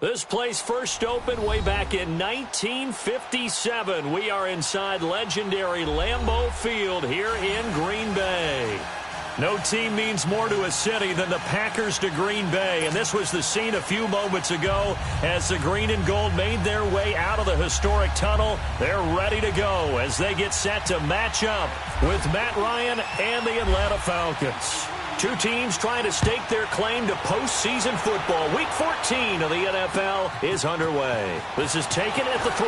This place first opened way back in 1957. We are inside legendary Lambeau Field here in Green Bay. No team means more to a city than the Packers to Green Bay, and this was the scene a few moments ago as the green and gold made their way out of the historic tunnel. They're ready to go as they get set to match up with Matt Ryan and the Atlanta Falcons. Two teams trying to stake their claim to postseason football. Week 14 of the NFL is underway. This is taken at the 3.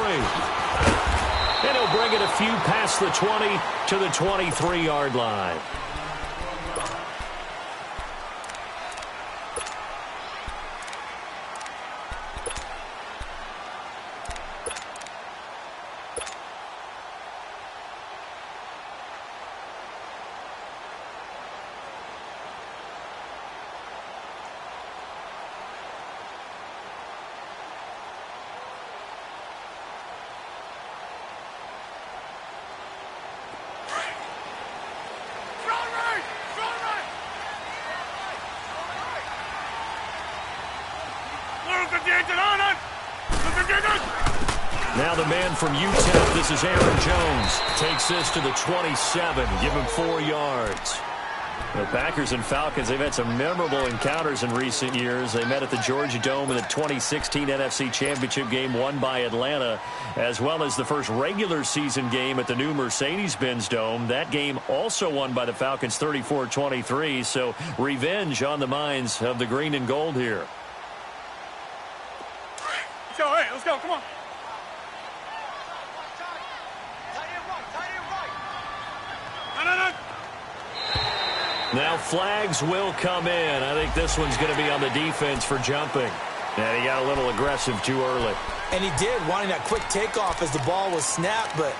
And he'll bring it a few past the 20 to the 23-yard line. Now the man from UTEP, this is Aaron Jones, takes this to the 27, give him 4 yards. The Packers and Falcons, they've had some memorable encounters in recent years. They met at the Georgia Dome in the 2016 NFC Championship game won by Atlanta, as well as the first regular season game at the new Mercedes-Benz Dome. That game also won by the Falcons 34-23, so revenge on the minds of the green and gold here. Let's go, come on. Now flags will come in. I think this one's going to be on the defense for jumping. And he got a little aggressive too early. And he did, wanting that quick takeoff as the ball was snapped. But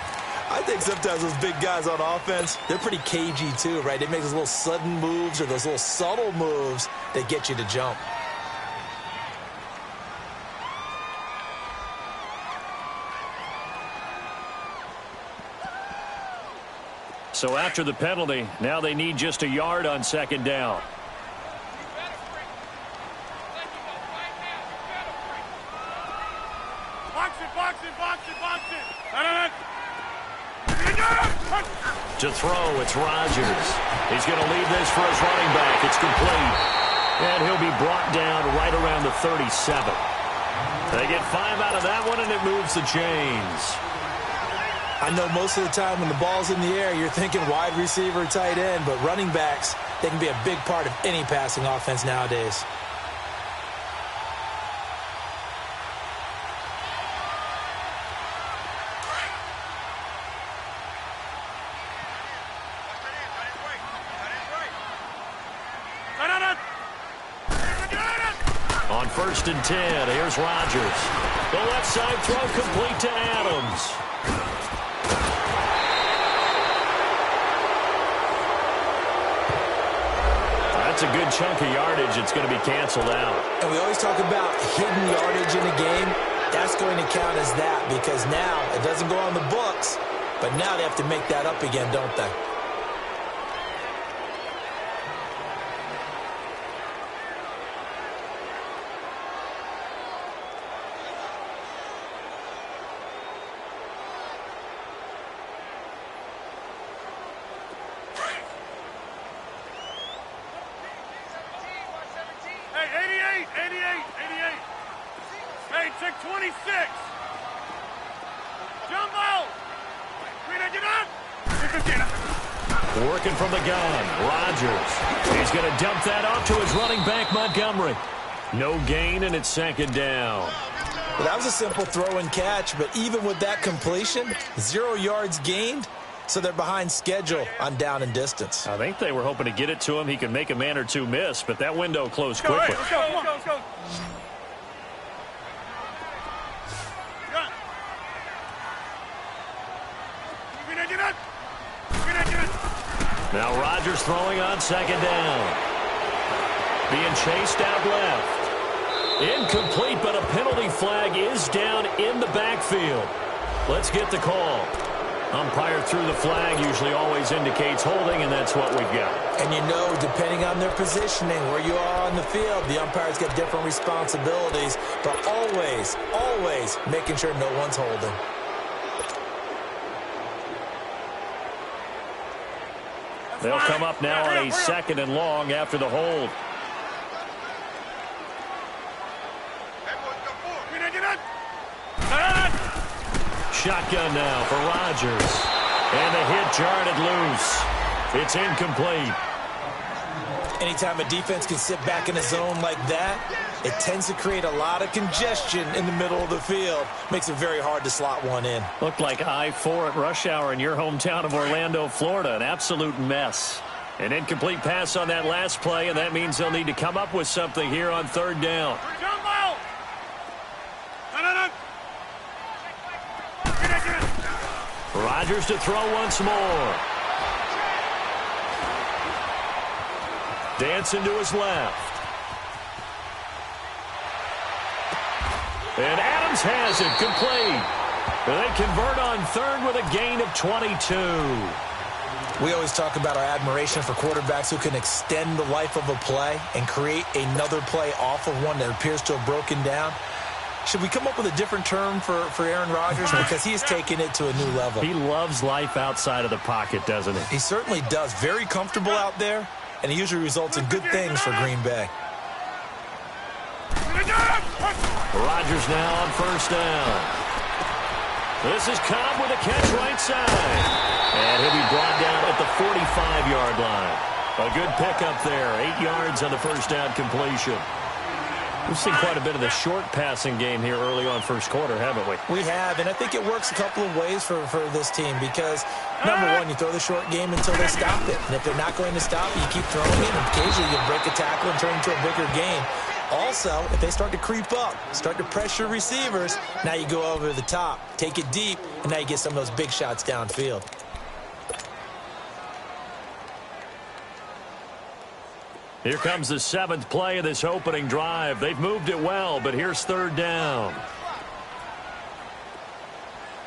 I think sometimes those big guys on offense, they're pretty cagey too, right? They make those little sudden moves or those little subtle moves that get you to jump. So after the penalty, now they need just a yard on second down. To throw, it's Rodgers. He's going to leave this for his running back. It's complete. And he'll be brought down right around the 37. They get 5 out of that one, and it moves the chains. I know most of the time when the ball's in the air, you're thinking wide receiver, tight end, but running backs, they can be a big part of any passing offense nowadays. On 1st and 10, here's Rodgers. The left side throw complete to Adams. That's a good chunk of yardage. It's going to be canceled out. And we always talk about hidden yardage in a game. That's going to count as that because now it doesn't go on the books, but now they have to make that up again, don't they? Working from the gun, Rodgers. He's going to dump that off to his running back, Montgomery. No gain, and it's second down. Well, that was a simple throw and catch, but even with that completion, 0 yards gained, so they're behind schedule on down and distance. I think they were hoping to get it to him. He could make a man or two miss, but that window closed quickly. Let's go, let's go. Now Rodgers throwing on second down. Being chased out left. Incomplete, but a penalty flag is down in the backfield. Let's get the call. Umpire threw the flag, usually always indicates holding, and that's what we've got. And you know, depending on their positioning, where you are on the field, the umpires get different responsibilities, but always, always making sure no one's holding. They'll come up now on a 2nd and long after the hold. Shotgun now for Rodgers. And the hit jarred it loose. It's incomplete. Anytime a defense can sit back in a zone like that, it tends to create a lot of congestion in the middle of the field. Makes it very hard to slot one in. Looked like I-4 at rush hour in your hometown of Orlando, Florida. An absolute mess. An incomplete pass on that last play, and that means they'll need to come up with something here on 3rd down. Rodgers to throw once more. Dancing to his left. And Adams has it complete. They convert on 3rd with a gain of 22. We always talk about our admiration for quarterbacks who can extend the life of a play and create another play off of one that appears to have broken down. Should we come up with a different term for Aaron Rodgers? Because he has taken it to a new level. He loves life outside of the pocket, doesn't he? He certainly does. Very comfortable out there, and he usually results in good things for Green Bay. Rodgers now on 1st down. This is Cobb with a catch right side. And he'll be brought down at the 45-yard line. A good pickup there. 8 yards on the 1st down completion. We've seen quite a bit of the short passing game here early on 1st quarter, haven't we? We have, and I think it works a couple of ways for this team because, number one, you throw the short game until they stop it. And if they're not going to stop it, you keep throwing it, and occasionally you break a tackle and turn it into a bigger game. Also, if they start to creep up, start to pressure receivers, now you go over the top, take it deep, and now you get some of those big shots downfield. Here comes the 7th play of this opening drive. They've moved it well, but here's 3rd down.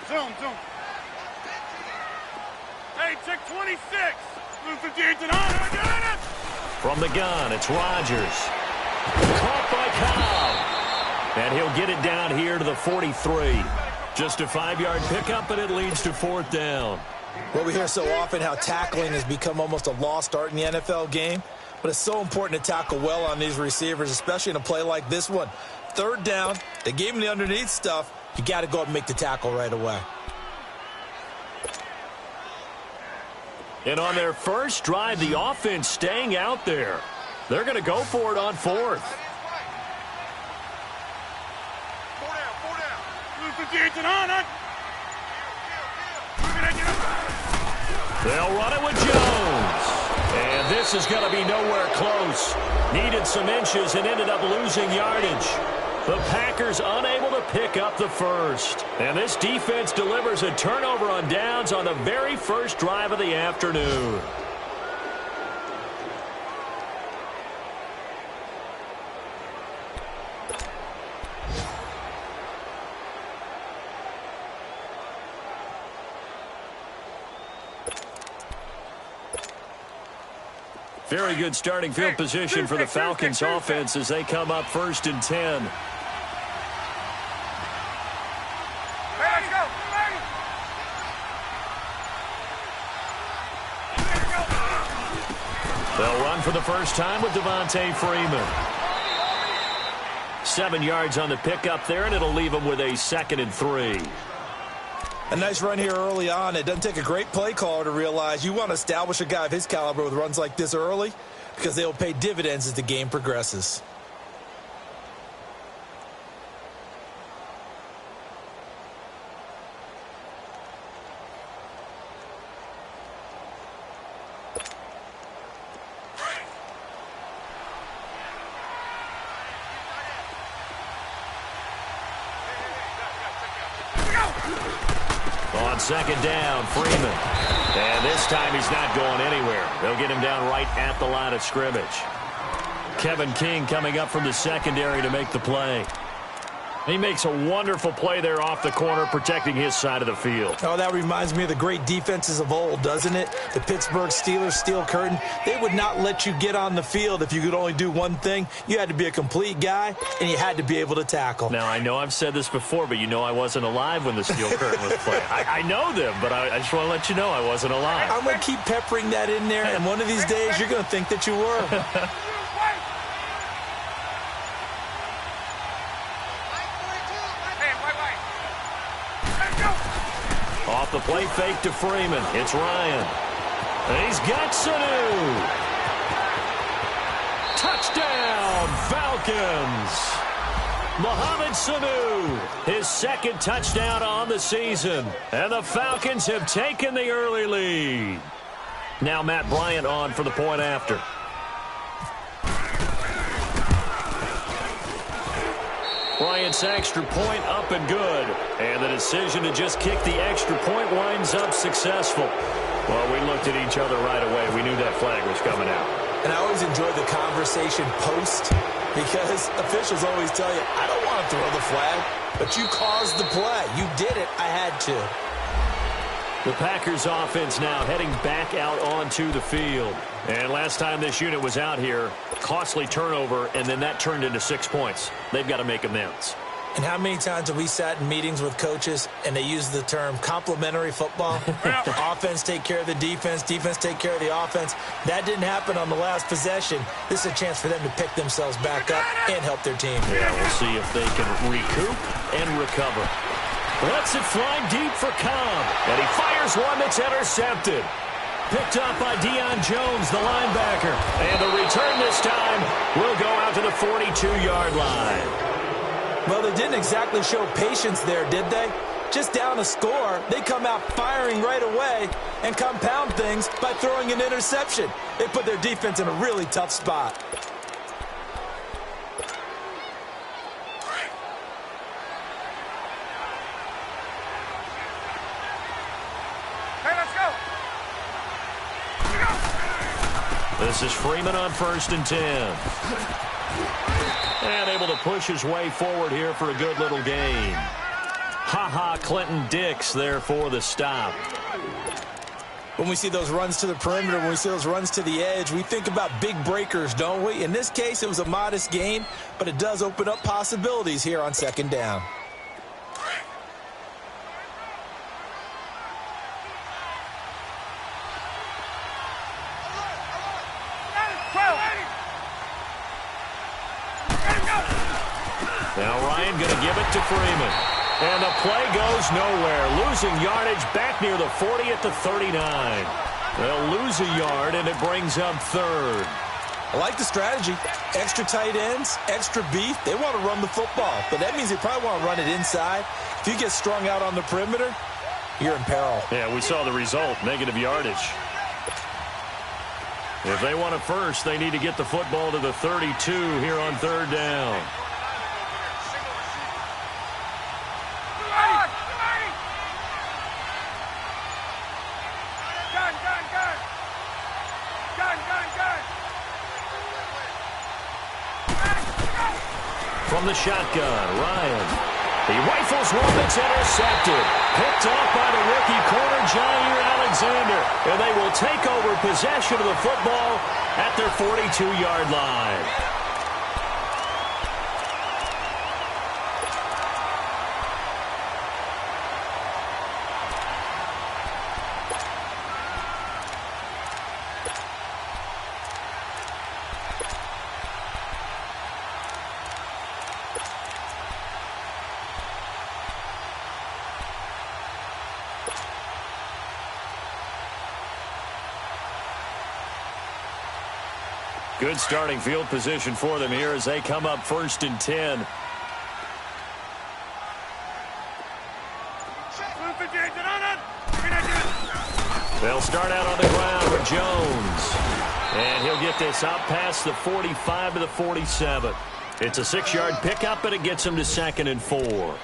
Zone. Hey, check 26. From the gun, it's Rodgers. Caught by Cobb. And he'll get it down here to the 43. Just a 5-yard pickup, and it leads to 4th down. Well, we hear so often how tackling has become almost a lost art in the NFL game. But it's so important to tackle well on these receivers, especially in a play like this one. 3rd down, they gave him the underneath stuff. You got to go up and make the tackle right away. And on their first drive, the offense staying out there. They're going to go for it on 4th. They'll run it with Jones. And this is going to be nowhere close. Needed some inches and ended up losing yardage. The Packers unable to pick up the first. And this defense delivers a turnover on downs on the very first drive of the afternoon. Very good starting field position for the Falcons offense as they come up 1st and 10. They'll run for the first time with Devontae Freeman. 7 yards on the pickup there, and it'll leave them with a 2nd and 3. A nice run here early on. It doesn't take a great play caller to realize you want to establish a guy of his caliber with runs like this early because they will pay dividends as the game progresses. On 2nd down, Freeman. And this time he's not going anywhere. They'll get him down right at the line of scrimmage. Kevin King coming up from the secondary to make the play. He makes a wonderful play there off the corner, protecting his side of the field. Oh, that reminds me of the great defenses of old, doesn't it? The Pittsburgh Steelers steel curtain. They would not let you get on the field if you could only do one thing. You had to be a complete guy, and you had to be able to tackle. Now, I know I've said this before, but you know I wasn't alive when the steel curtain was playing. I know them, but I just want to let you know I wasn't alive. I'm going to keep peppering that in there, and one of these days you're going to think that you were. Off the play fake to Freeman. It's Ryan. And he's got Sanu. Touchdown, Falcons. Mohamed Sanu, his second touchdown on the season. And the Falcons have taken the early lead. Now Matt Bryant on for the point after. Bryant's extra point up and good. And the decision to just kick the extra point winds up successful. Well, we looked at each other right away. We knew that flag was coming out. And I always enjoy the conversation post because officials always tell you, I don't want to throw the flag, but you caused the play. You did it. I had to. The Packers offense now heading back out onto the field. And last time this unit was out here, costly turnover, and then that turned into 6 points. They've got to make amends. And how many times have we sat in meetings with coaches and they use the term complementary football? Offense take care of the defense, defense take care of the offense. That didn't happen on the last possession. This is a chance for them to pick themselves back up and help their team. Yeah, we'll see if they can recoup and recover. Lets it fly deep for Cobb. And he fires one that's intercepted. Picked up by Deion Jones, the linebacker. And the return this time will go out to the 42-yard line. Well, they didn't exactly show patience there, did they? Just down a score, they come out firing right away and compound things by throwing an interception. They put their defense in a really tough spot. This is Freeman on 1st and 10. And able to push his way forward here for a good little gain. Clinton Dix there for the stop. When we see those runs to the perimeter, when we see those runs to the edge, we think about big breakers, don't we? In this case, it was a modest gain, but it does open up possibilities here on 2nd down. Now Ryan going to give it to Freeman. And the play goes nowhere. Losing yardage back near the 40 at the 39. They'll lose a yard, and it brings up 3rd. I like the strategy. Extra tight ends, extra beef. They want to run the football, but that means they probably want to run it inside. If you get strung out on the perimeter, you're in peril. Yeah, we saw the result, negative yardage. If they want it first, they need to get the football to the 32 here on 3rd down. From the shotgun, Ryan. He rifles one that's intercepted. Picked off by the rookie corner, Jair Alexander. And they will take over possession of the football at their 42-yard line. Good starting field position for them here as they come up 1st and 10. They'll start out on the ground with Jones. And he'll get this out past the 45 to the 47. It's a 6-yard pickup, and it gets him to 2nd and 4.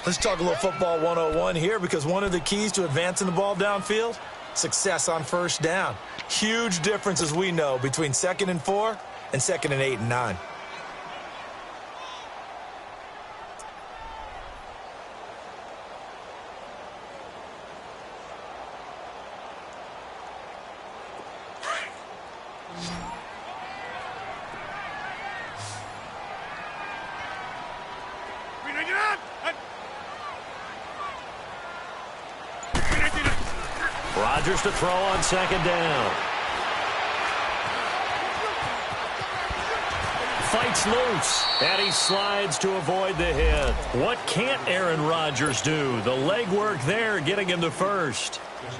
Let's talk a little football 101 here, because one of the keys to advancing the ball downfield, success on 1st down. Huge difference, as we know, between 2nd and 4 and 2nd and 8 and 9. Rodgers to throw on second down. Fights loose, and he slides to avoid the hit. What can't Aaron Rodgers do? The legwork there getting him the first.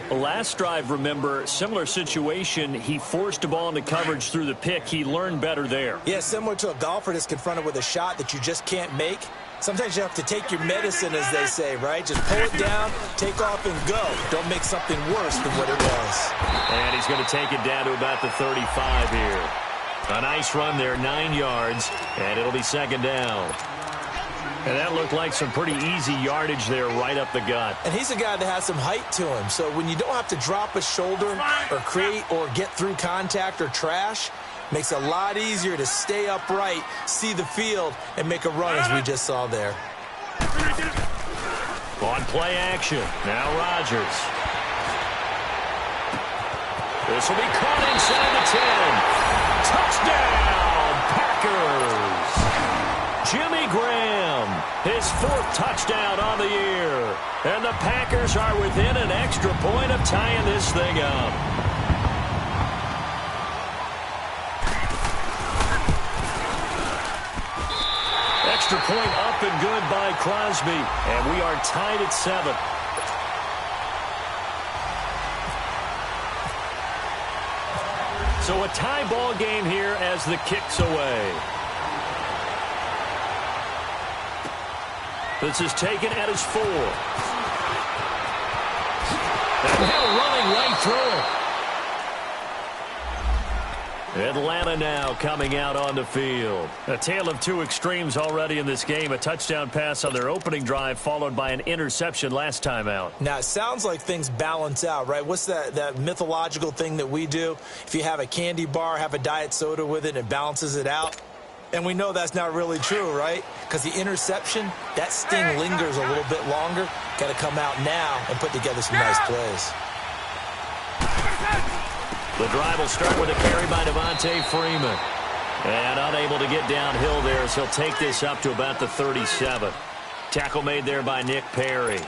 Last drive, remember, similar situation. He forced a ball into coverage through the pick. He learned better there. Yeah, similar to a golfer that's confronted with a shot that you just can't make. Sometimes you have to take your medicine, as they say, right? Just pull it down, take off, and go. Don't make something worse than what it was. And he's going to take it down to about the 35 here. A nice run there, 9 yards, and it'll be second down. And that looked like some pretty easy yardage there right up the gut. And he's a guy that has some height to him, so when you don't have to drop a shoulder or create or get through contact or trash, makes it a lot easier to stay upright, see the field, and make a run as we just saw there. On play action, now Rodgers. This will be caught inside the 10. Touchdown, Packers! Jimmy Graham, his 4th touchdown on the year. And the Packers are within an extra point of tying this thing up. Extra point up and good by Crosby. And we are tied at 7. So a tie ball game here as the kick's away. This is taken at his 4. And Hill running right through it. Atlanta now coming out on the field. A tale of two extremes already in this game. A touchdown pass on their opening drive followed by an interception last time out. Now, it sounds like things balance out, right? What's that mythological thing that we do? If you have a candy bar, have a diet soda with it, and it balances it out. And we know that's not really true, right? Because the interception, that sting lingers a little bit longer. Got to come out now and put together some nice plays. The drive will start with a carry by Devontae Freeman. And unable to get downhill there as he'll take this up to about the 37. Tackle made there by Nick Perry.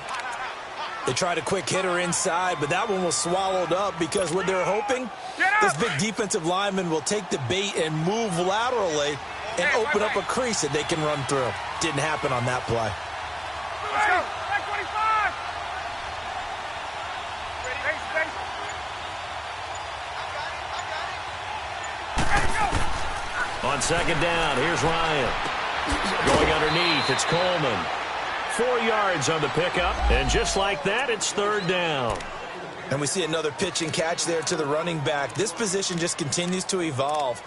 They tried a quick hitter inside, but that one was swallowed up because what they're hoping, this big defensive lineman will take the bait and move laterally and open up a crease that they can run through. Didn't happen on that play. Let's go. 25. On second down, here's Ryan. Going underneath, it's Coleman. 4 yards on the pickup, and just like that, it's third down. And we see another pitch and catch there to the running back. This position just continues to evolve.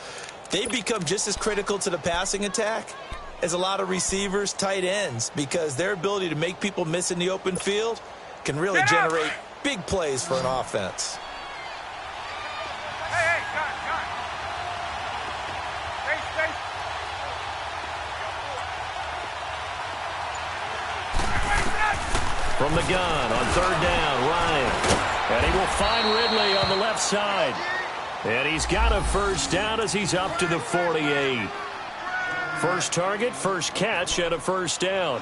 They become just as critical to the passing attack as a lot of receivers, tight ends, because their ability to make people miss in the open field can really generate big plays for an offense. From the gun on third down, Ryan. And he will find Ridley on the left side. And he's got a first down as he's up to the 48. First target, first catch, and a first down.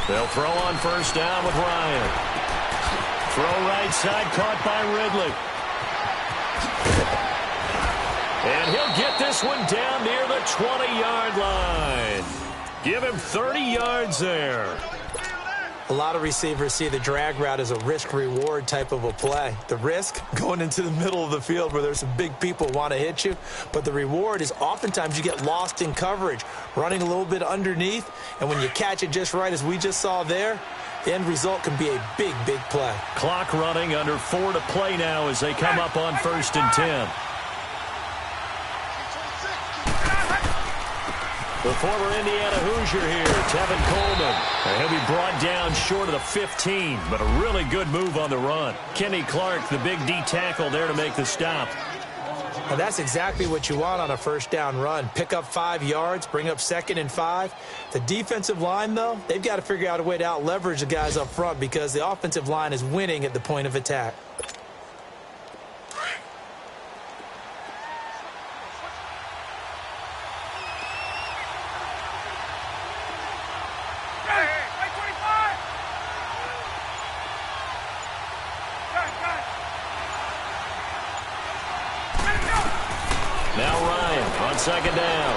They'll throw on first down with Ryan. Throw right side, caught by Ridley. And he'll get this one down near the 20-yard line. Give him 30 yards there. A lot of receivers see the drag route as a risk-reward type of a play. The risk, going into the middle of the field where there's some big people want to hit you. But the reward is oftentimes you get lost in coverage, running a little bit underneath. And when you catch it just right, as we just saw there, the end result can be a big, big play. Clock running, under 4 to play now as they come up on 1st and 10. The former Indiana Hoosier here, Tevin Coleman. And he'll be brought down short of the 15, but a really good move on the run. Kenny Clark, the big D tackle there to make the stop. Now, that's exactly what you want on a first down run. Pick up 5 yards, bring up 2nd and 5. The defensive line, though, they've got to figure out a way to out-leverage the guys up front because the offensive line is winning at the point of attack. Now Ryan on 2nd down.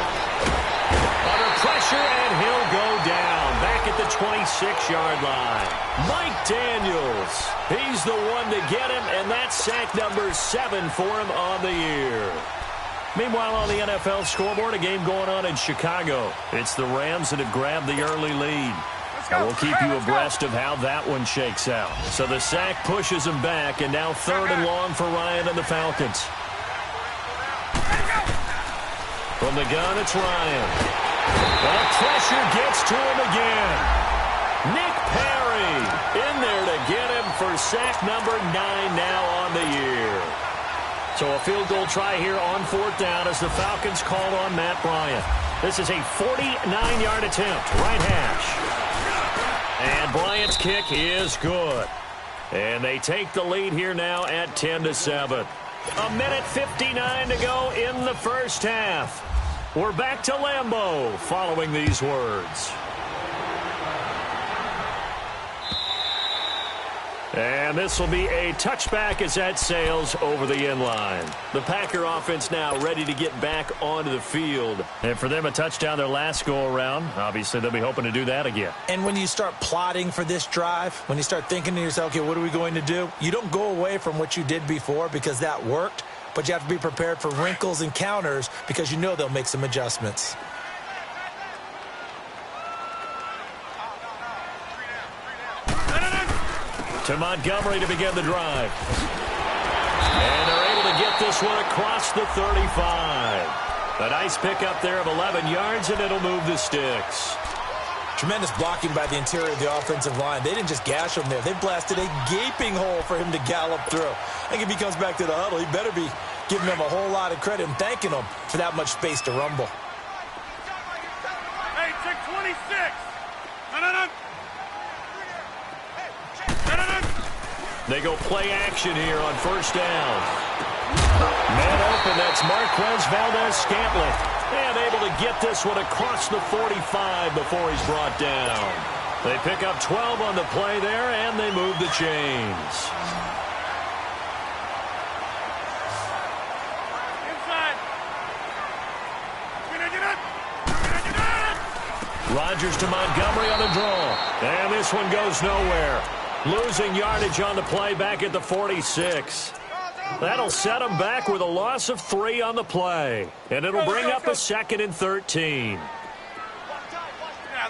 Under pressure, and he'll go down. Back at the 26-yard line. Mike Daniels. He's the one to get him, and that's sack number 7 for him on the year. Meanwhile, on the NFL scoreboard, a game going on in Chicago. It's the Rams that have grabbed the early lead. And we'll keep you abreast of how that one shakes out. So the sack pushes him back, and now 3rd and long for Ryan and the Falcons. From the gun, it's Ryan. The pressure gets to him again. Nick Perry in there to get him for sack number 9 now on the year. So a field goal try here on 4th down as the Falcons called on Matt Bryant. This is a 49-yard attempt, right hash. And Bryant's kick is good. And they take the lead here now at 10-7. A minute 59 to go in the first half. We're back to Lambeau following these words. And this will be a touchback as that sails over the end line. The Packer offense now ready to get back onto the field. And for them, a touchdown their last go-around. Obviously, they'll be hoping to do that again. And when you start plotting for this drive, when you start thinking to yourself, okay, what are we going to do? You don't go away from what you did before because that worked, but you have to be prepared for wrinkles and counters because you know they'll make some adjustments. To Montgomery to begin the drive. And they're able to get this one across the 35. A nice pickup there of 11 yards, and it'll move the sticks. Tremendous blocking by the interior of the offensive line. They didn't just gash him there. They blasted a gaping hole for him to gallop through. I think if he comes back to the huddle, he better be giving them a whole lot of credit and thanking them for that much space to rumble. Hey, check 26. No. They go play action here on 1st down. Man open, that's Marquez Valdez-Scantling. And able to get this one across the 45 before he's brought down. They pick up 12 on the play there, and they move the chains. Inside. Rodgers to Montgomery on the draw. And this one goes nowhere. Losing yardage on the play back at the 46. That'll set them back with a loss of 3 on the play. And it'll bring up a 2nd and 13. Yeah,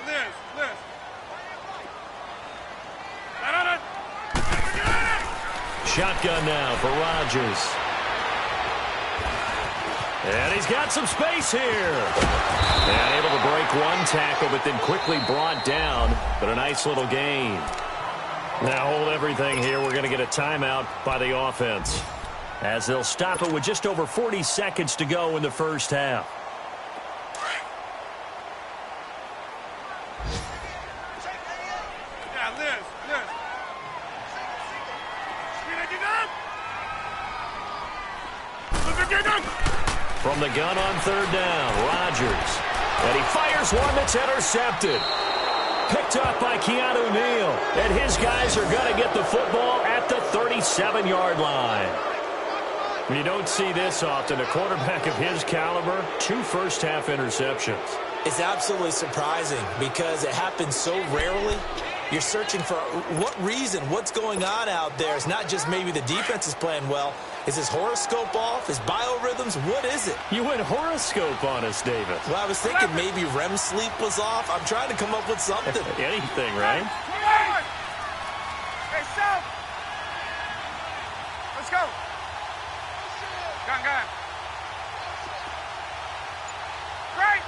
Liz. Shotgun now for Rodgers. And he's got some space here. And able to break one tackle, but then quickly brought down. But a nice little gain. Now hold everything here. We're going to get a timeout by the offense, as they'll stop it with just over 40 seconds to go in the first half. Yeah, Liz. From the gun on 3rd down, Rodgers. And he fires one that's intercepted. Picked up by Keanu Neal. And his guys are going to get the football at the 37-yard line. You don't see this often. A quarterback of his caliber, 2 first-half interceptions. It's absolutely surprising because it happens so rarely. You're searching for what reason, what's going on out there. It's not just maybe the defense is playing well. Is his horoscope off? His biorhythms? What is it? You went horoscope on us, David. Well, I was thinking maybe REM sleep was off. I'm trying to come up with something. Anything, right? Hey, stop. Let's go. Gun. Great.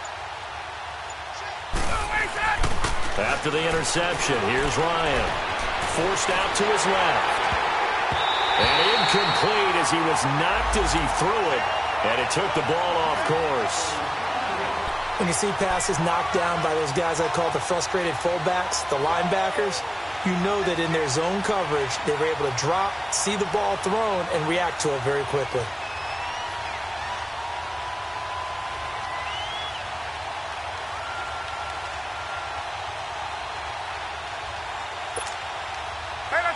After the interception, here's Ryan. Forced out to his left. And incomplete as he was knocked as he threw it. And it took the ball off course. When you see passes knocked down by those guys I call the frustrated fullbacks, the linebackers, you know that in their zone coverage, they were able to drop, see the ball thrown, and react to it very quickly.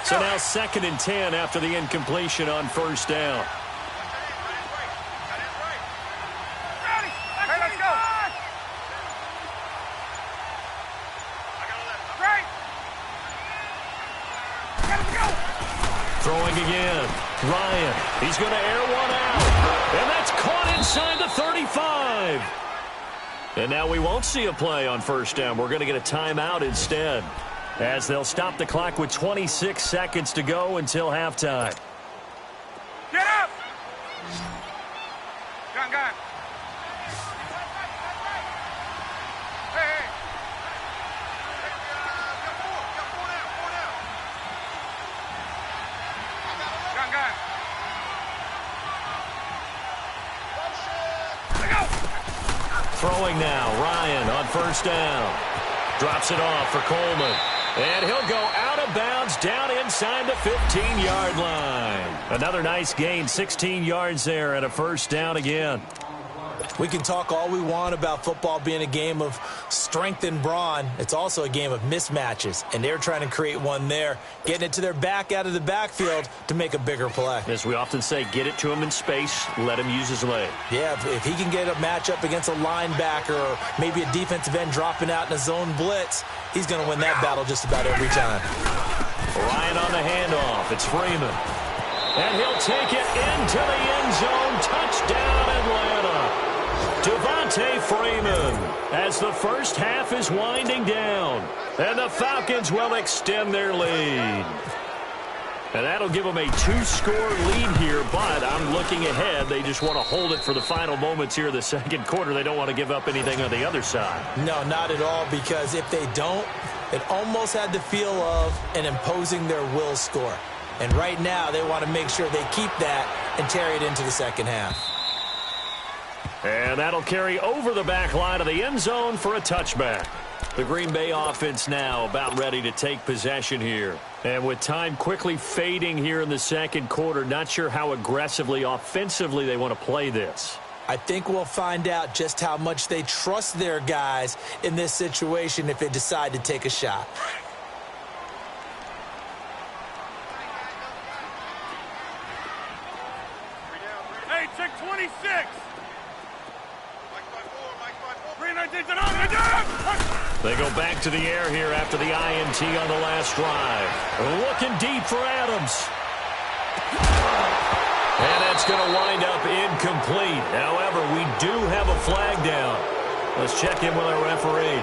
So now 2nd and 10 after the incompletion on first down. Throwing again. Ryan. He's going to air one out. And that's caught inside the 35. And now we won't see a play on first down. We're going to get a timeout instead, as they'll stop the clock with 26 seconds to go until halftime. Get up! Gun. Hey. Gun. Throwing now. Ryan on first down. Drops it off for Coleman. And he'll go out of bounds down inside the 15-yard line. Another nice gain, 16 yards there and a first down again. We can talk all we want about football being a game of strength and brawn. It's also a game of mismatches, and they're trying to create one there, getting it to their back out of the backfield to make a bigger play. As we often say, get it to him in space, let him use his leg. Yeah, if he can get a matchup against a linebacker or maybe a defensive end dropping out in a zone blitz, he's going to win that battle just about every time. Ryan on the handoff. It's Freeman. And he'll take it into the end zone. Touchdown, Atlanta. Devontae Freeman, as the first half is winding down. And the Falcons will extend their lead. And that'll give them a 2-score lead here, but I'm looking ahead. They just want to hold it for the final moments here of the second quarter. They don't want to give up anything on the other side. No, not at all, because if they don't, it almost had the feel of an imposing their will score. And right now, they want to make sure they keep that and carry it into the second half. And that'll carry over the back line of the end zone for a touchback. The Green Bay offense now about ready to take possession here. And with time quickly fading here in the second quarter, not sure how aggressively, offensively they want to play this. I think we'll find out just how much they trust their guys in this situation if they decide to take a shot. Hey, check 26. They go back to the air here after the INT on the last drive. Looking deep for Adams. And that's going to wind up incomplete. However, we do have a flag down. Let's check in with our referee.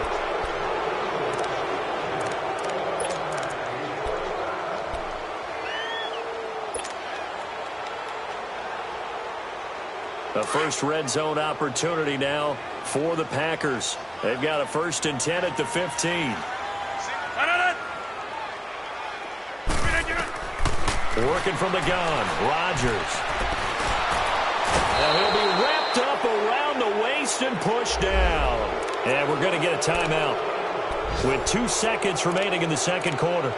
A first red zone opportunity now for the Packers. They've got a 1st and 10 at the 15. Working from the gun, Rodgers. Now he'll be wrapped up around the waist and pushed down. And we're going to get a timeout with 2 seconds remaining in the second quarter.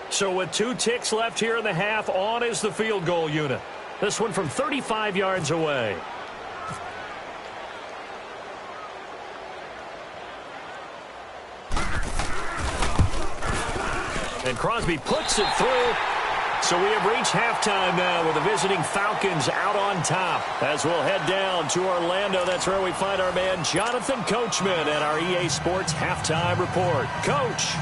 So with 2 ticks left here in the half, on is the field goal unit. This one from 35 yards away. And Crosby puts it through. So we have reached halftime now with the visiting Falcons out on top. As we'll head down to Orlando, that's where we find our man Jonathan Coachman and our EA Sports Halftime Report. Coach.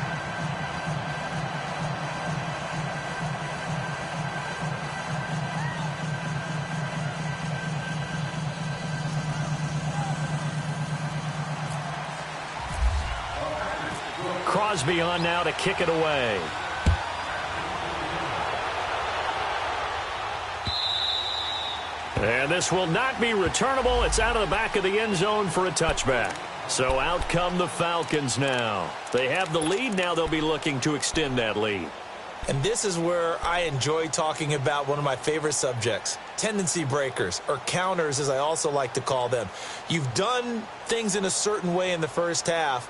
Crosby on now to kick it away. And this will not be returnable. It's out of the back of the end zone for a touchback. So out come the Falcons now. They have the lead. Now they'll be looking to extend that lead. And this is where I enjoy talking about one of my favorite subjects, tendency breakers, or counters as I also like to call them. You've done things in a certain way in the first half,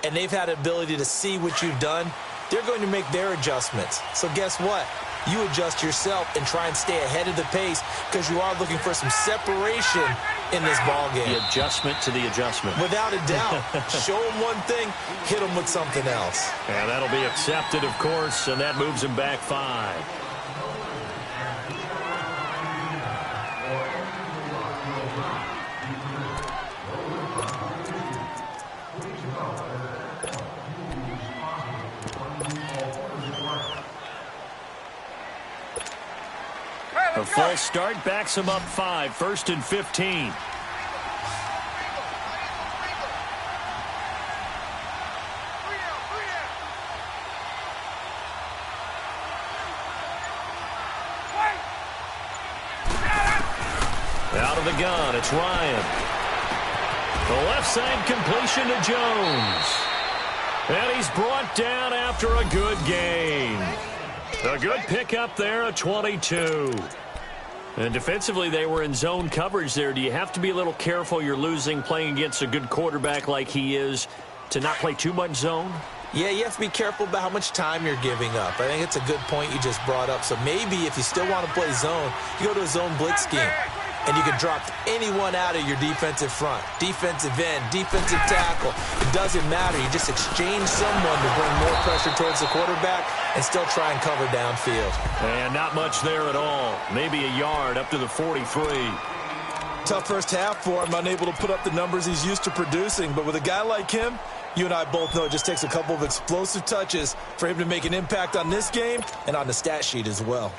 and they've had the ability to see what you've done. They're going to make their adjustments. So guess what? You adjust yourself and try and stay ahead of the pace because you are looking for some separation in this ball game. The adjustment to the adjustment. Without a doubt. Show them one thing, hit them with something else. And that'll be accepted, of course, and that moves him back 5. A false start backs him up 5, 1st and 15. Out of the gun, it's Ryan. The left side completion to Jones. And he's brought down after a good gain. A good pickup there, a 22. And defensively, they were in zone coverage there. Do you have to be a little careful? You're losing playing against a good quarterback like he is to not play too much zone? Yeah, you have to be careful about how much time you're giving up. I think it's a good point you just brought up. So maybe if you still want to play zone, you go to a zone blitz scheme. And you can drop anyone out of your defensive front, defensive end, defensive tackle. It doesn't matter. You just exchange someone to bring more pressure towards the quarterback and still try and cover downfield. And not much there at all. Maybe a yard up to the 43. Tough first half for him, unable to put up the numbers he's used to producing. But with a guy like him, you and I both know it just takes a couple of explosive touches for him to make an impact on this game and on the stat sheet as well.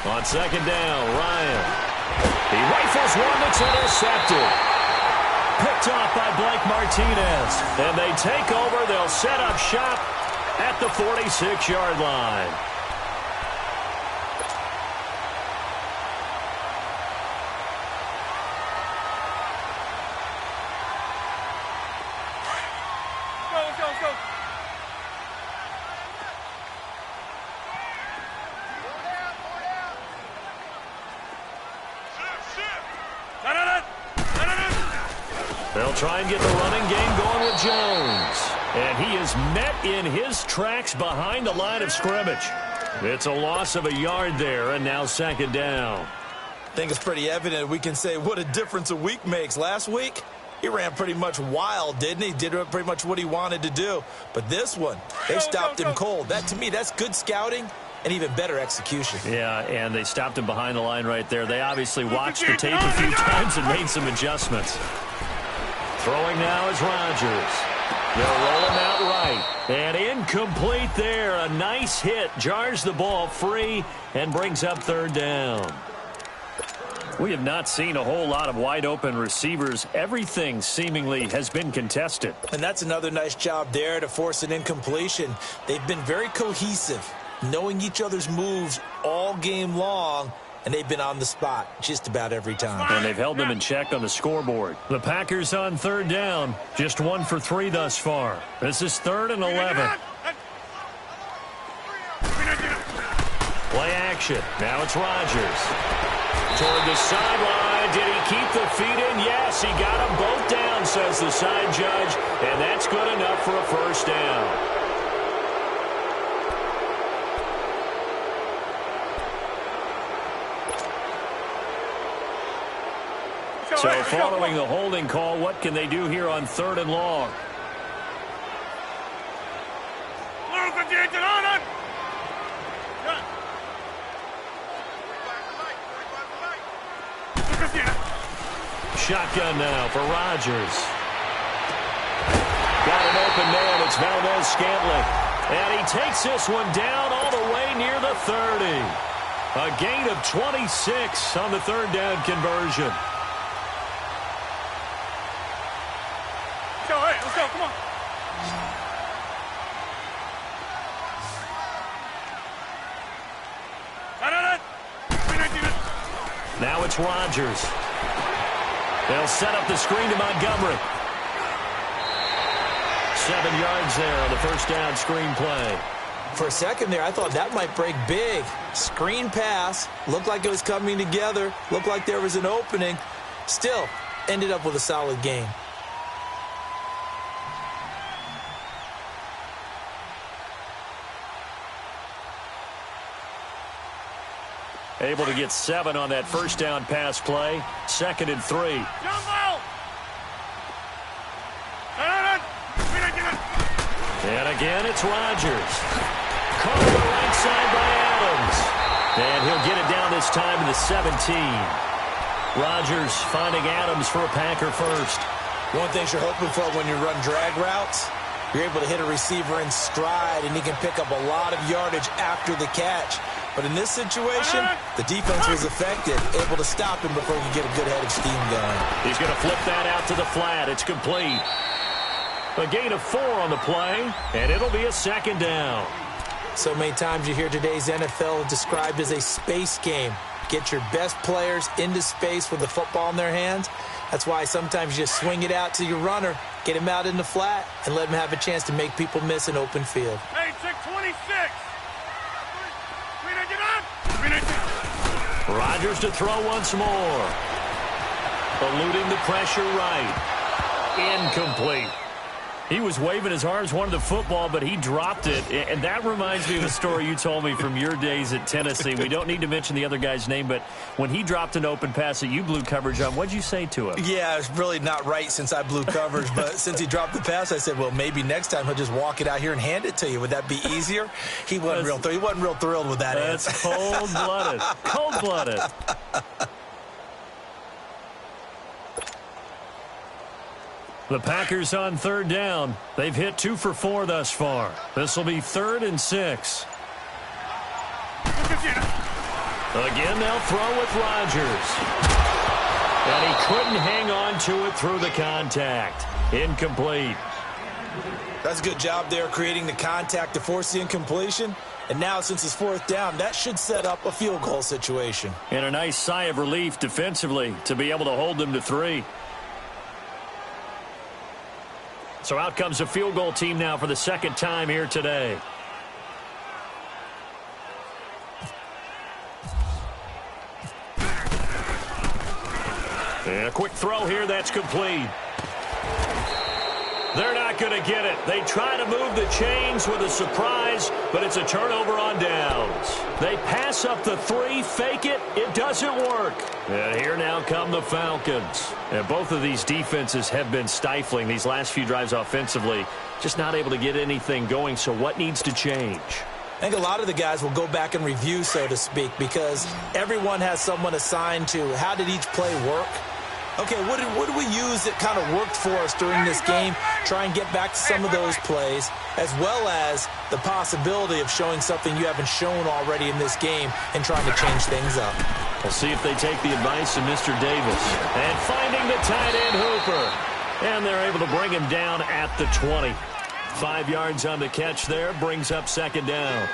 On second down, Ryan. He rifles one that's intercepted. Picked off by Blake Martinez. And they take over. They'll set up shop at the 46-yard line. Go. They'll try and get the running game going with Jones. And he is met in his tracks behind the line of scrimmage. It's a loss of a yard there, and now second down. I think it's pretty evident we can say what a difference a week makes. Last week, he ran pretty much wild, didn't he? Did pretty much what he wanted to do. But this one, they stopped him cold. That, to me, that's good scouting and even better execution. Yeah, and they stopped him behind the line right there. They obviously watched the tape a few times and made some adjustments. Throwing now is Rodgers. They'll roll him out right. And incomplete there. A nice hit. Jars the ball free and brings up third down. We have not seen a whole lot of wide-open receivers. Everything seemingly has been contested. And that's another nice job there to force an incompletion. They've been very cohesive, knowing each other's moves all game long, and they've been on the spot just about every time. And they've held them in check on the scoreboard. The Packers on third down, just 1 for 3 thus far. This is 3rd and 11. Play action. Now it's Rodgers. Toward the sideline. Did he keep the feet in? Yes, he got them both down, says the side judge. And that's good enough for a first down. So following the holding call, what can they do here on 3rd and long? Shotgun now for Rodgers. Got an open man. It's Valdez-Scantling. And he takes this one down all the way near the 30. A gain of 26 on the third down conversion. Go, hey, let's go, come on. Now it's Rodgers. They'll set up the screen to Montgomery. 7 yards there on the first down screen play. For a second there, I thought that might break big. Screen pass. Looked like it was coming together. Looked like there was an opening. Still, ended up with a solid gain. Able to get 7 on that first down pass play. 2nd and 3. And again, it's Rodgers. Caught on the right side by Adams. And he'll get it down this time to the 17. Rodgers finding Adams for a Packer first. One thing you're hoping for when you run drag routes, you're able to hit a receiver in stride, and he can pick up a lot of yardage after the catch. But in this situation, the defense was effective, able to stop him before he could get a good head of steam going. He's going to flip that out to the flat. It's complete. A gain of 4 on the play, and it'll be a 2nd down. So many times you hear today's NFL described as a space game. Get your best players into space with the football in their hands. That's why sometimes you just swing it out to your runner, get him out in the flat, and let him have a chance to make people miss an open field. Hey, check 26. Rodgers to throw once more. Eluding the pressure right. Incomplete. He was waving his arms, wanted the football, but he dropped it. And that reminds me of a story you told me from your days at Tennessee. We don't need to mention the other guy's name, but when he dropped an open pass that you blew coverage on, what'd you say to him? Yeah, it's really not right since I blew coverage, but since he dropped the pass, I said, well, maybe next time he'll just walk it out here and hand it to you. Would that be easier? He wasn't real thrilled with that answer. That's cold-blooded. Cold-blooded. The Packers on 3rd down. They've hit 2 for 4 thus far. This will be 3rd and 6. Again, they'll throw with Rodgers. And he couldn't hang on to it through the contact. Incomplete. That's a good job there, creating the contact to force the incompletion. And now, since it's 4th down, that should set up a field goal situation. And a nice sigh of relief defensively to be able to hold them to 3. So out comes a field goal team now for the 2nd time here today. And a quick throw here, that's complete. They're not going to get it. They try to move the chains with a surprise, but it's a turnover on downs. They pass up the 3, fake it. It doesn't work. And here now come the Falcons. And both of these defenses have been stifling these last few drives offensively. Just not able to get anything going, so what needs to change? I think a lot of the guys will go back and review, so to speak, because everyone has someone assigned to how did each play work. Okay, what did we use that kind of worked for us during this game? Try and get back to some of those plays, as well as the possibility of showing something you haven't shown already in this game and trying to change things up. We'll see if they take the advice of Mr. Davis. And finding the tight end Hooper. And they're able to bring him down at the 20. 5 yards on the catch there, brings up 2nd down.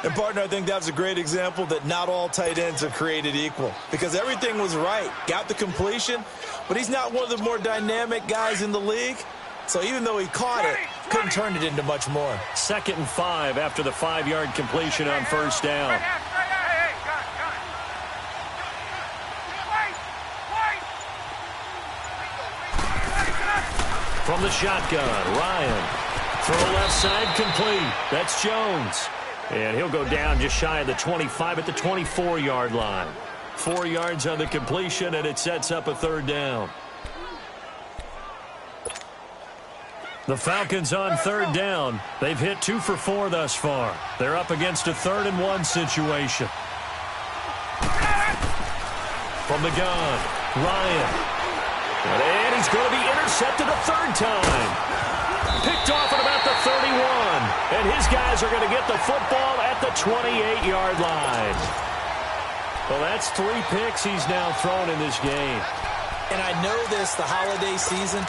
And, partner, I think that was a great example that not all tight ends are created equal, because everything was right. Got the completion, but he's not one of the more dynamic guys in the league. So even though he caught it, couldn't turn it into much more. 2nd and 5 after the 5-yard completion on 1st down. From the shotgun, Ryan. Throw left side complete. That's Jones. And he'll go down just shy of the 25 at the 24-yard line. 4 yards on the completion, and it sets up a 3rd down. The Falcons on 3rd down. They've hit 2 for 4 thus far. They're up against a 3rd and 1 situation. From the gun, Ryan. And he's going to be intercepted a 3rd time. Picked off at about the 31. And his guys are going to get the football at the 28-yard line. Well, that's 3 picks he's now thrown in this game. And I know this, the holiday season,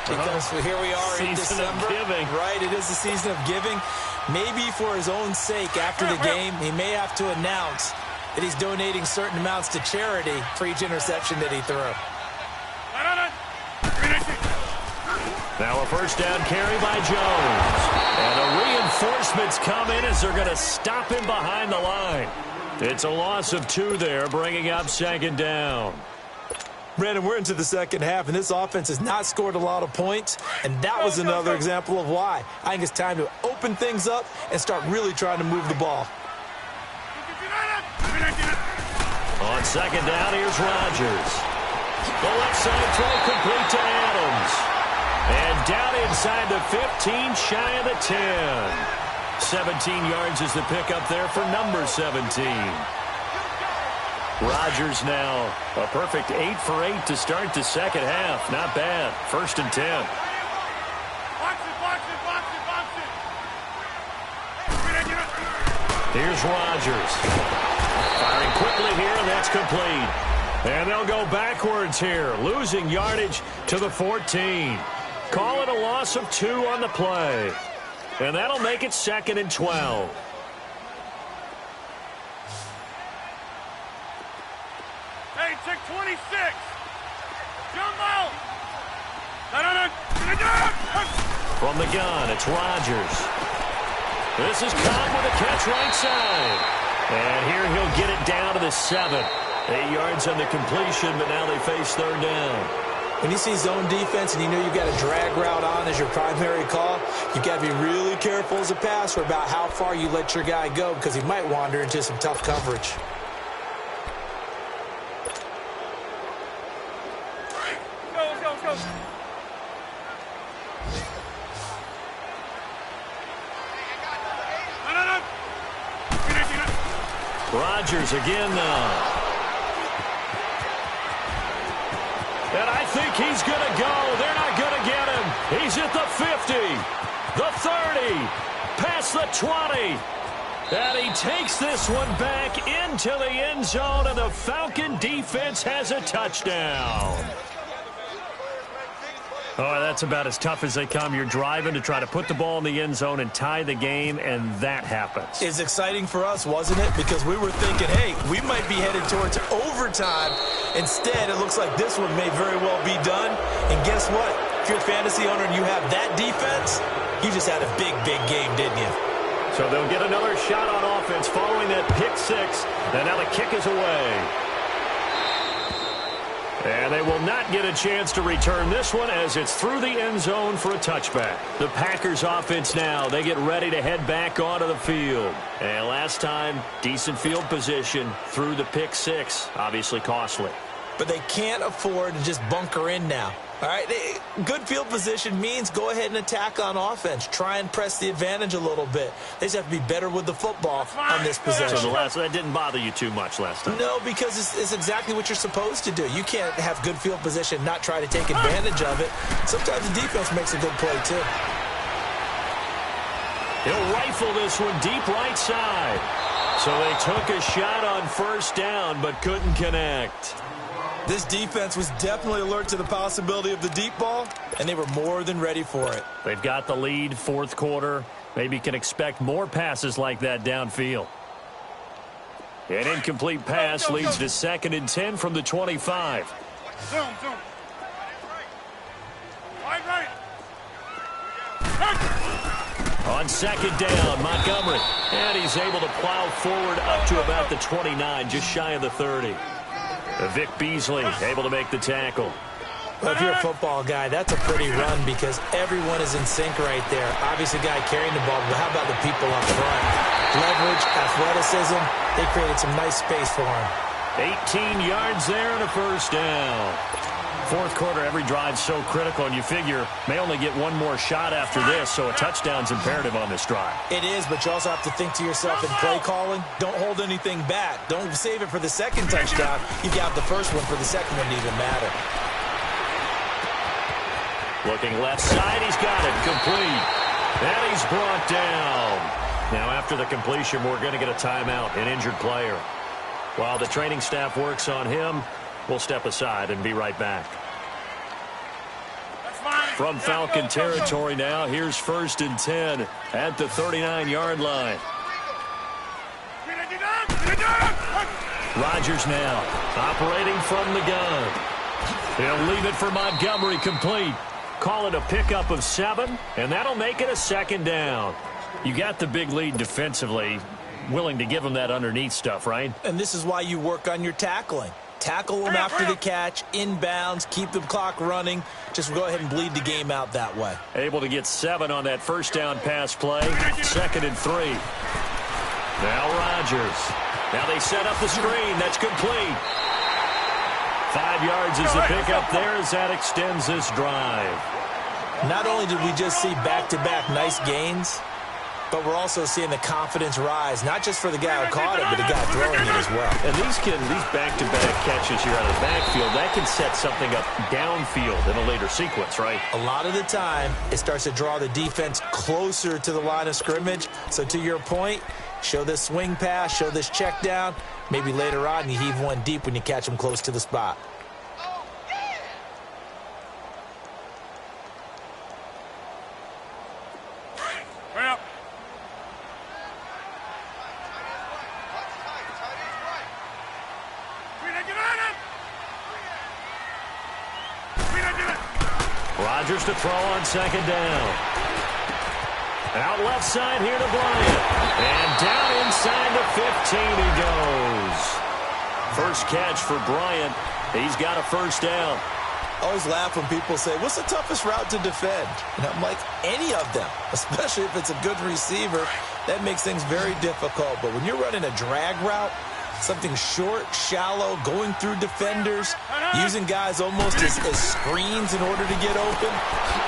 because here we are in December. Right, it is the season of giving. Maybe for his own sake, after the game, he may have to announce that he's donating certain amounts to charity for each interception that he threw. Now a first down carry by Jones. And the reinforcements come in as they're going to stop him behind the line. It's a loss of 2 there, bringing up second down. Brandon, we're into the second half, and this offense has not scored a lot of points, and that was another example of why. I think it's time to open things up and start really trying to move the ball. On second down, here's Rodgers. The left side throw complete to Adams. And down inside the 15, shy of the 10. 17 yards is the pickup there for number 17. Rodgers now a perfect 8 for 8 to start the second half. Not bad. 1st and 10. Here's Rodgers. Firing quickly here, and that's complete. And they'll go backwards here, losing yardage to the 14. Call it a loss of 2 on the play. And that'll make it 2nd and 12. Hey, check 26. Jump out. From the gun, it's Rodgers. This is Cobb with a catch right side. And here he'll get it down to the 7. 8 yards on the completion, but now they face 3rd down. When you see zone defense and you know you've got a drag route on as your primary call, you've got to be really careful as a passer about how far you let your guy go because he might wander into some tough coverage. Go. Rodgers again now. And I think he's going to go. They're not going to get him. He's at the 50, the 30, past the 20. And he takes this one back into the end zone, and the Falcon defense has a touchdown. Oh, that's about as tough as they come. You're driving to try to put the ball in the end zone and tie the game, and that happens. It's exciting for us, wasn't it? Because we were thinking, hey, we might be headed towards overtime. Instead, it looks like this one may very well be done. And guess what? If you're a fantasy owner and you have that defense, you just had a big, big game, didn't you? So they'll get another shot on offense following that pick 6. And now the kick is away. And they will not get a chance to return this one as it's through the end zone for a touchback. The Packers offense now, they get ready to head back onto the field. And last time, decent field position through the pick 6, obviously costly. But they can't afford to just bunker in now. All right, good field position means go ahead and attack on offense. Try and press the advantage a little bit. They just have to be better with the football on this possession. So that didn't bother you too much last time? No, because it's exactly what you're supposed to do. You can't have good field position and not try to take advantage of it. Sometimes the defense makes a good play, too. He'll rifle this one deep right side. So they took a shot on 1st down but couldn't connect. This defense was definitely alert to the possibility of the deep ball, and they were more than ready for it. They've got the lead, 4th quarter. Maybe can expect more passes like that downfield. An incomplete pass leads to 2nd and 10 from the 25. Zoom. Right. On 2nd down, Montgomery. And he's able to plow forward up to about the 29, just shy of the 30. Vic Beasley able to make the tackle. Well, if you're a football guy, that's a pretty run because everyone is in sync right there. Obviously, guy carrying the ball, but how about the people up front? Leverage, athleticism, they created some nice space for him. 18 yards there and a 1st down. 4th quarter, every drive's so critical, and you figure may only get one more shot after this, so a touchdown's imperative on this drive. It is, but you also have to think to yourself in play calling, don't hold anything back. Don't save it for the 2nd touchdown. You got the 1st one for the 2nd one to even matter. Looking left side, he's got it, complete. And he's brought down. Now after the completion, we're going to get a timeout, an injured player. While the training staff works on him, we'll step aside and be right back. From Falcon territory now, here's 1st and 10 at the 39-yard line. Rodgers now operating from the gun. He'll leave it for Montgomery, complete. Call it a pickup of 7, and that'll make it a 2nd down. You got the big lead defensively, willing to give them that underneath stuff, right? And this is why you work on your tackling. Tackle them after the catch, inbounds, keep the clock running. Just go ahead and bleed the game out that way. Able to get 7 on that 1st down pass play. 2nd and 3. Now Rodgers. Now they set up the screen. That's complete. 5 yards is the pickup there as that extends this drive. Not only did we just see back-to-back nice gains, but we're also seeing the confidence rise, not just for the guy who caught it, but the guy throwing it as well. And these back-to-back catches here out of the backfield, that can set something up downfield in a later sequence, right? A lot of the time, it starts to draw the defense closer to the line of scrimmage. So to your point, show this swing pass, show this check down. Maybe later on you heave one deep when you catch them close to the spot. Rodgers to throw on 2nd down. Out left side here to Bryant. And down inside the 15 he goes. First catch for Bryant. He's got a 1st down. I always laugh when people say, what's the toughest route to defend? And I'm like, any of them, especially if it's a good receiver. That makes things very difficult. But when you're running a drag route, something short, shallow, going through defenders, using guys almost as screens in order to get open.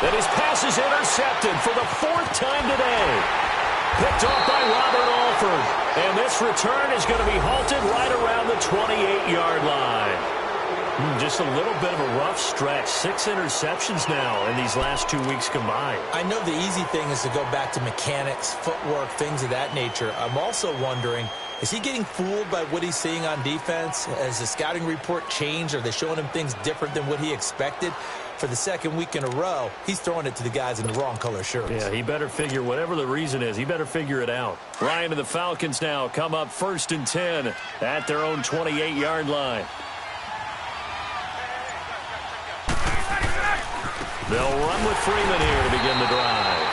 And his pass is intercepted for the 4th time today. Picked off by Robert Alford. And this return is going to be halted right around the 28-yard line. Just a little bit of a rough stretch. 6 interceptions now in these last 2 weeks combined. I know the easy thing is to go back to mechanics, footwork, things of that nature. I'm also wondering, is he getting fooled by what he's seeing on defense? Has the scouting report changed? Are they showing him things different than what he expected? For the 2nd week in a row, he's throwing it to the guys in the wrong color shirts. Yeah, he better figure, whatever the reason is, he better figure it out. Ryan and the Falcons now come up 1st and 10 at their own 28-yard line. They'll run with Freeman here to begin the drive.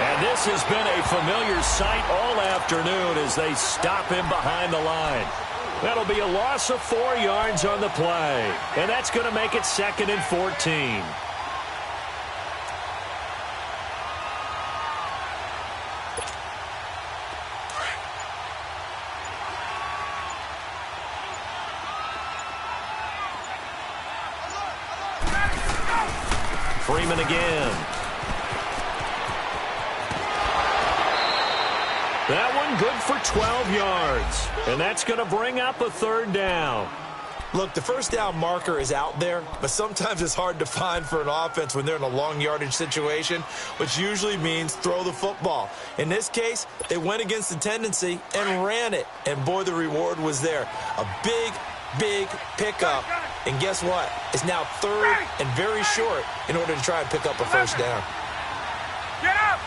And this has been a familiar sight all afternoon as they stop him behind the line. That'll be a loss of 4 yards on the play. And that's going to make it 2nd and 14. Freeman again. That one good for 12 yards. And that's going to bring up a 3rd down. Look, the 1st down marker is out there, but sometimes it's hard to find for an offense when they're in a long yardage situation, which usually means throw the football. In this case, they went against the tendency and ran it. And boy, the reward was there. A big pickup. And guess what? It's now 3rd and very short in order to try and pick up a 1st down. Get up!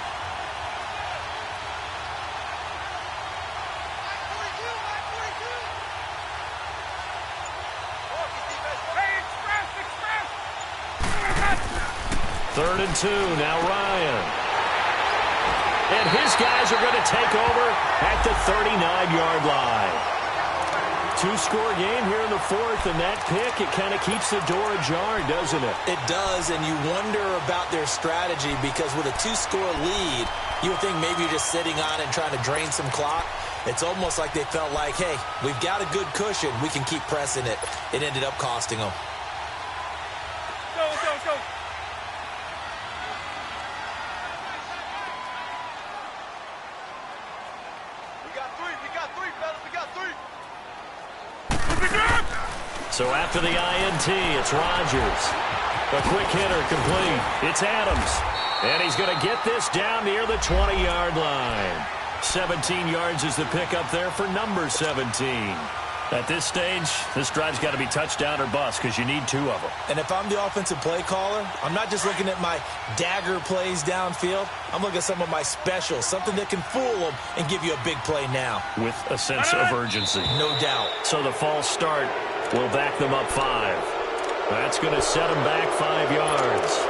Third and 2, now Ryan. And his guys are going to take over at the 39-yard line. 2-score game here in the 4th, and that pick, it kind of keeps the door ajar, doesn't it? It does, and you wonder about their strategy because with a 2-score lead, you would think maybe you're just sitting on it and trying to drain some clock. It's almost like they felt like, hey, we've got a good cushion. We can keep pressing it. It ended up costing them. Go. We got three, fellas. We got 3. So after the INT, it's Rodgers. A quick hitter complete. It's Adams. And he's going to get this down near the 20-yard line. 17 yards is the pickup there for number 17. At this stage, this drive's got to be touchdown or bust because you need 2 of them. And if I'm the offensive play caller, I'm not just looking at my dagger plays downfield. I'm looking at some of my specials, something that can fool them and give you a big play now. With a sense of urgency. No doubt. So the false start will back them up 5. That's going to set them back 5 yards.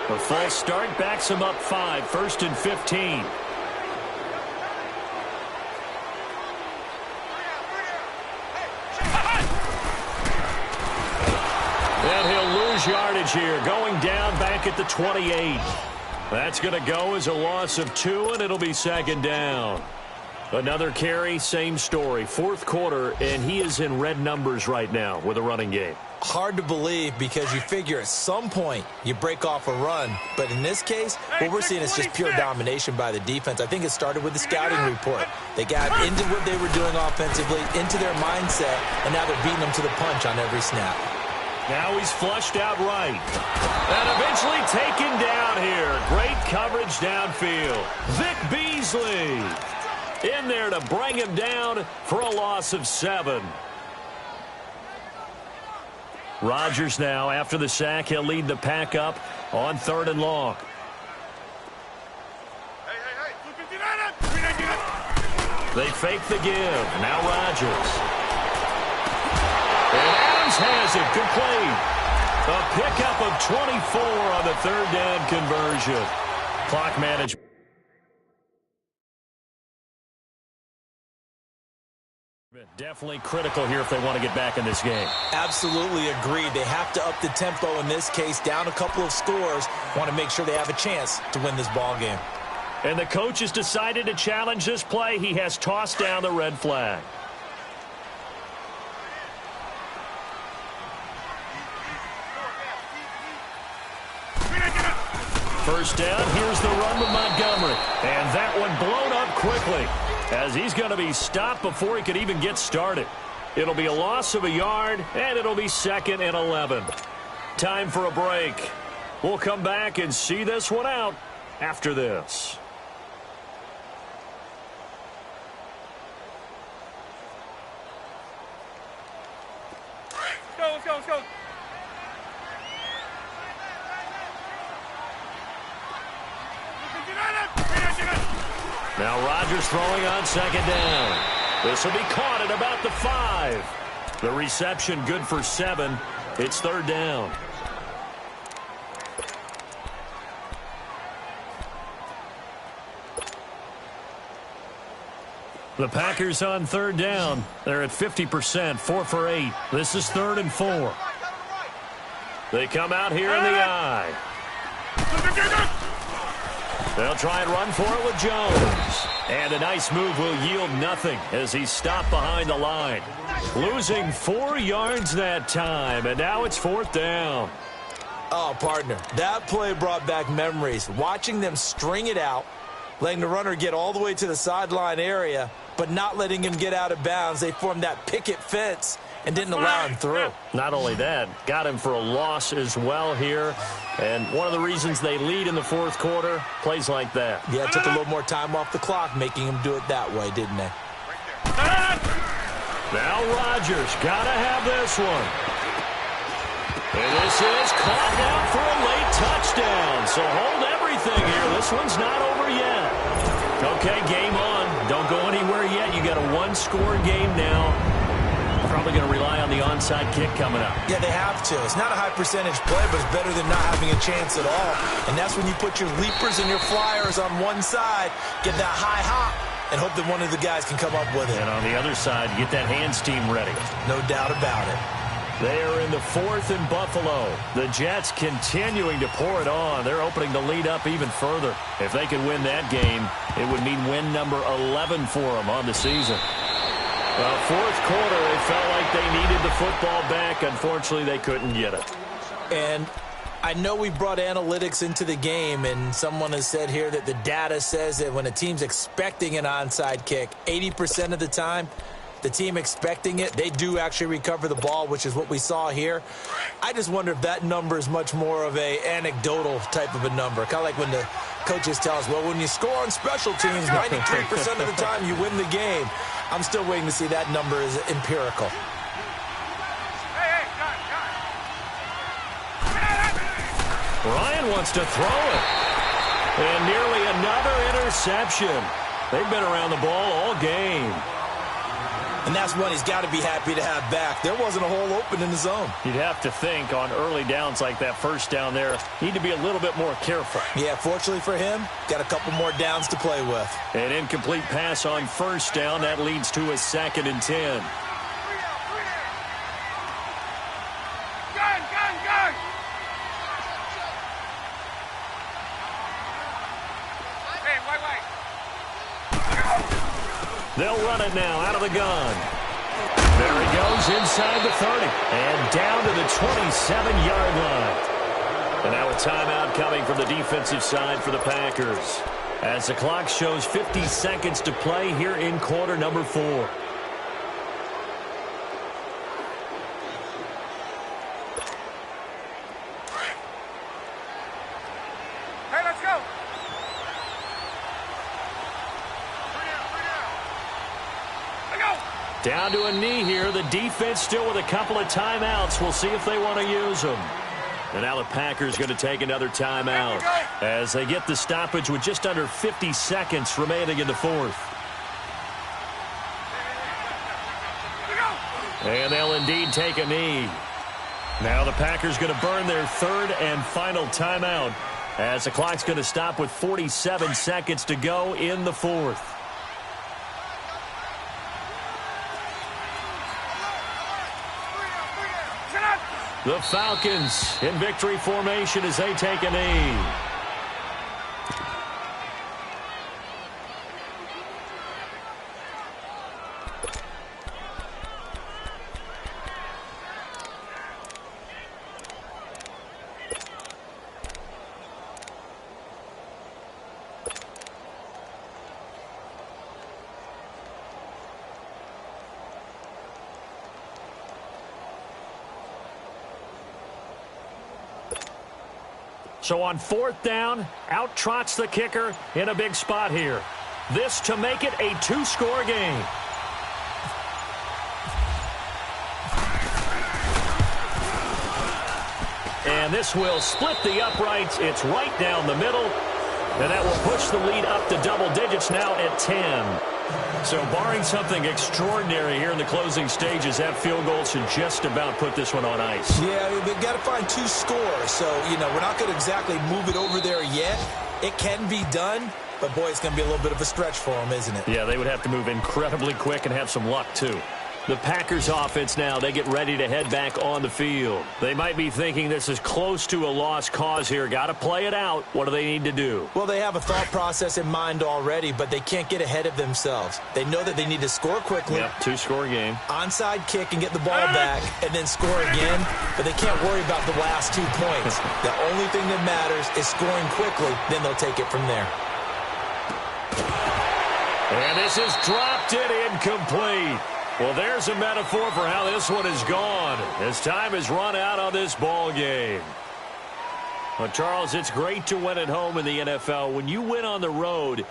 The false start backs him up 5, 1st and 15. And he'll lose yardage here, going down back at the 28. That's going to go as a loss of 2, and it'll be 2nd down. Another carry, same story. 4th quarter, and he is in red numbers right now with a running game. Hard to believe because you figure at some point you break off a run. But in this case, what we're seeing is just pure domination by the defense. I think it started with the scouting report. They got into what they were doing offensively, into their mindset, and now they're beating them to the punch on every snap. Now he's flushed out right. And eventually taken down here. Great coverage downfield. Vic Beasley in there to bring him down for a loss of 7. Rodgers now, after the sack, he'll lead the pack up on 3rd and long. They fake the give. Now Rodgers. And Adams has it. Complete. A pickup of 24 on the 3rd down conversion. Clock management. Definitely critical here if they want to get back in this game. Absolutely agreed. They have to up the tempo in this case, down a couple of scores. Want to make sure they have a chance to win this ball game. And the coach has decided to challenge this play. He has tossed down the red flag. First down, here's the run with Montgomery. And that one blown up quickly, as he's going to be stopped before he could even get started. It'll be a loss of a yard, and it'll be 2nd and 11. Time for a break. We'll come back and see this one out after this. Let's go. Now Rodgers throwing on 2nd down. This will be caught at about the 5. The reception good for 7. It's 3rd down. The Packers on 3rd down. They're at 50%, 4 for 8. This is 3rd and 4. They come out here in the eye. They'll try and run for it with Jones. And a nice move will yield nothing as he's stopped behind the line. Losing 4 yards that time, and now it's 4th down. Oh, partner, that play brought back memories. Watching them string it out, letting the runner get all the way to the sideline area, but not letting him get out of bounds. They formed that picket fence and didn't allow him through. Not only that, got him for a loss as well here. And one of the reasons they lead in the 4th quarter, plays like that. Yeah, it took a little more time off the clock, making him do it that way, didn't they? Now Rodgers got to have this one. And this is caught now for a late touchdown. So hold everything here. This one's not over yet. Okay, game on. Don't go anywhere yet. You got a 1-score game now. Probably going to rely on the onside kick coming up. Yeah, they have to. It's not a high percentage play, but it's better than not having a chance at all. And that's when you put your leapers and your flyers on one side, get that high hop, and hope that one of the guys can come up with it. And on the other side, get that hands team ready. No doubt about it. They are in the 4th in Buffalo. The Jets continuing to pour it on. They're opening the lead up even further. If they could win that game, it would mean win number 11 for them on the season. Well, 4th quarter, it felt like they needed the football back. Unfortunately, they couldn't get it. And I know we brought analytics into the game, and someone has said here that the data says that when a team's expecting an onside kick, 80% of the time, the team expecting it, they do actually recover the ball, which is what we saw here. I just wonder if that number is much more of a anecdotal type of a number. Kind of like when the coaches tell us, well, when you score on special teams, 93% of the time you win the game. I'm still waiting to see that number is empirical. Ryan wants to throw it. And nearly another interception. They've been around the ball all game. And that's one he's got to be happy to have back. There wasn't a hole open in the zone. You'd have to think on early downs like that first down there, need to be a little bit more careful. Yeah, fortunately for him, got a couple more downs to play with. An incomplete pass on first down. That leads to a 2nd and 10. They'll run it now out of the gun. There he goes inside the 30 and down to the 27-yard line. And now a timeout coming from the defensive side for the Packers as the clock shows 50 seconds to play here in quarter number 4. Hey, let's go. Down to a knee here. The defense still with a couple of timeouts. We'll see if they want to use them. And now the Packers going to take another timeout as they get the stoppage with just under 50 seconds remaining in the 4th. And they'll indeed take a knee. Now the Packers going to burn their 3rd and final timeout as the clock's going to stop with 47 seconds to go in the 4th. The Falcons in victory formation as they take a knee. So on 4th down, out trots the kicker in a big spot here. This to make it a 2-score game. And this will split the uprights. It's right down the middle. And that will push the lead up to double digits now at 10. So barring something extraordinary here in the closing stages, that field goal should just about put this one on ice. Yeah, they've got to find 2 scores. So, you know, we're not going to exactly move it over there yet. It can be done, but, boy, it's going to be a little bit of a stretch for them, isn't it? Yeah, they would have to move incredibly quick and have some luck, too. The Packers offense now, they get ready to head back on the field. They might be thinking this is close to a lost cause here. Got to play it out. What do they need to do? Well, they have a thought process in mind already, but they can't get ahead of themselves. They know that they need to score quickly. Yep, 2-score game. Onside kick and get the ball back and then score again, but they can't worry about the last 2 points. The only thing that matters is scoring quickly, then they'll take it from there. And this is dropped in incomplete. Well, there's a metaphor for how this one is gone as time has run out on this ball game. Well, Charles, it's great to win at home in the NFL. When you win on the road,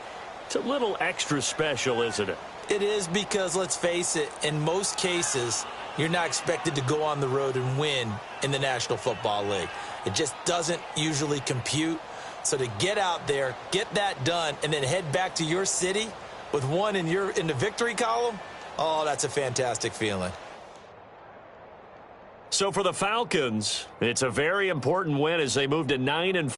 it's a little extra special, isn't it? It is because, let's face it, in most cases, you're not expected to go on the road and win in the National Football League. It just doesn't usually compute. So to get out there, get that done, and then head back to your city with one in the victory column, oh, that's a fantastic feeling. So for the Falcons, it's a very important win as they move to 9-4.